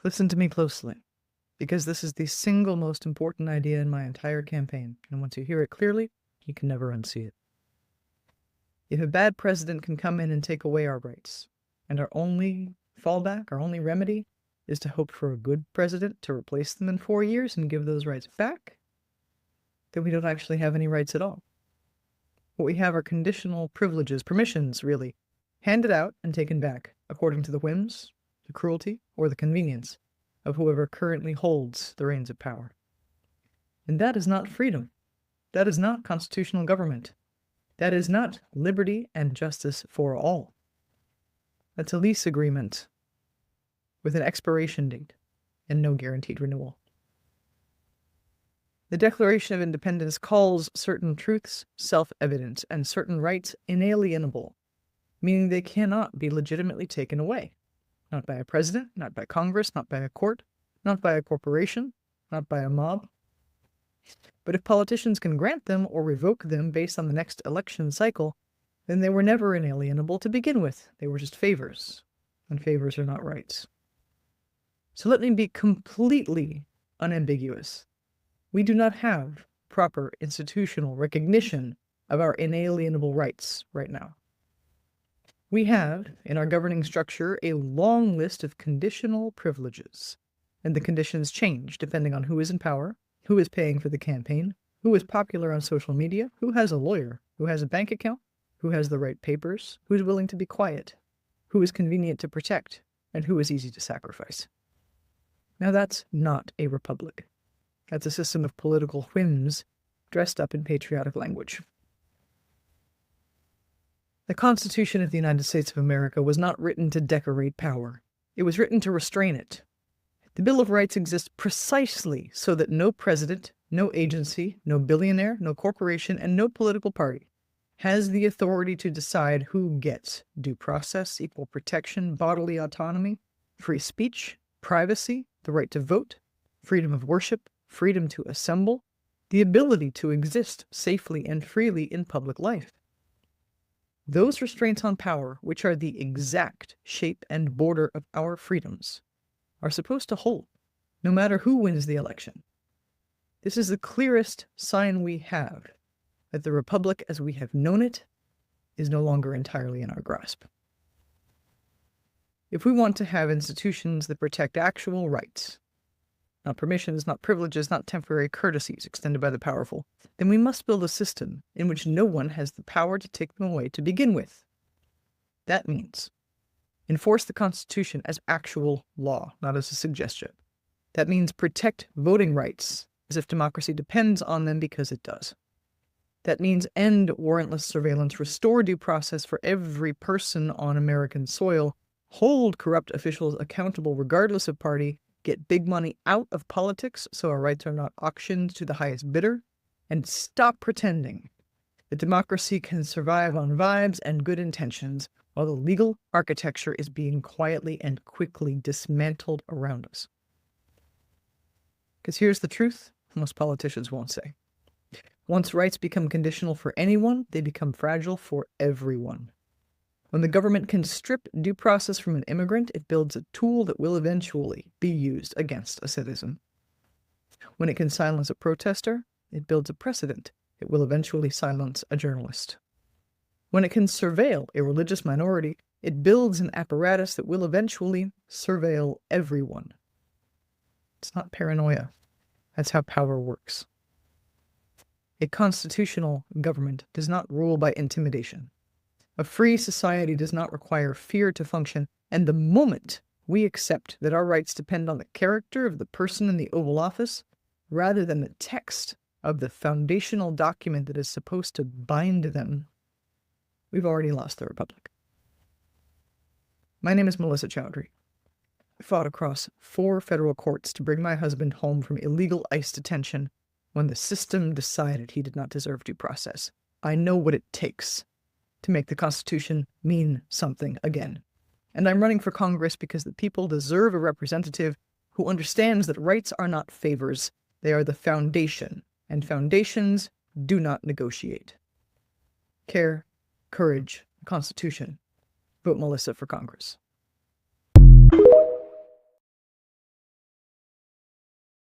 Listen to me closely, because this is the single most important idea in my entire campaign, and once you hear it clearly, you can never unsee it. If a bad president can come in and take away our rights, and our only fallback, our only remedy, is to hope for a good president to replace them in 4 years and give those rights back, then we don't actually have any rights at all. What we have are conditional privileges, permissions, really, handed out and taken back according to the whims, the cruelty, or the convenience of whoever currently holds the reins of power. And that is not freedom. That is not constitutional government. That is not liberty and justice for all. That's a lease agreement with an expiration date and no guaranteed renewal. The Declaration of Independence calls certain truths self-evident and certain rights inalienable, meaning they cannot be legitimately taken away. Not by a president, not by Congress, not by a court, not by a corporation, not by a mob. But if politicians can grant them or revoke them based on the next election cycle, then they were never inalienable to begin with. They were just favors, and favors are not rights. So let me be completely unambiguous. We do not have proper institutional recognition of our inalienable rights right now. We have, in our governing structure, a long list of conditional privileges, and the conditions change depending on who is in power, who is paying for the campaign, who is popular on social media, who has a lawyer, who has a bank account, who has the right papers, who is willing to be quiet, who is convenient to protect, and who is easy to sacrifice. Now that's not a republic. That's a system of political whims dressed up in patriotic language. The Constitution of the United States of America was not written to decorate power. It was written to restrain it. The Bill of Rights exists precisely so that no president, no agency, no billionaire, no corporation, and no political party has the authority to decide who gets due process, equal protection, bodily autonomy, free speech, privacy, the right to vote, freedom of worship, freedom to assemble, the ability to exist safely and freely in public life. Those restraints on power, which are the exact shape and border of our freedoms, are supposed to hold, no matter who wins the election. This is the clearest sign we have that the republic as we have known it is no longer entirely in our grasp. If we want to have institutions that protect actual rights, not permissions, not privileges, not temporary courtesies extended by the powerful, then we must build a system in which no one has the power to take them away to begin with. That means enforce the Constitution as actual law, not as a suggestion. That means protect voting rights as if democracy depends on them, because it does. That means end warrantless surveillance, restore due process for every person on American soil, hold corrupt officials accountable regardless of party, get big money out of politics so our rights are not auctioned to the highest bidder, and stop pretending that democracy can survive on vibes and good intentions while the legal architecture is being quietly and quickly dismantled around us. Because here's the truth most politicians won't say. Once rights become conditional for anyone, they become fragile for everyone. When the government can strip due process from an immigrant, it builds a tool that will eventually be used against a citizen. When it can silence a protester, it builds a precedent that will eventually silence a journalist. When it can surveil a religious minority, it builds an apparatus that will eventually surveil everyone. It's not paranoia. That's how power works. A constitutional government does not rule by intimidation. A free society does not require fear to function, and the moment we accept that our rights depend on the character of the person in the Oval Office, rather than the text of the foundational document that is supposed to bind them, we've already lost the republic. My name is Melissa Chowdhury. I fought across 4 federal courts to bring my husband home from illegal ICE detention when the system decided he did not deserve due process. I know what it takes to make the Constitution mean something again. And I'm running for Congress because the people deserve a representative who understands that rights are not favors, they are the foundation, and foundations do not negotiate. Care, courage, Constitution. Vote Melissa for Congress.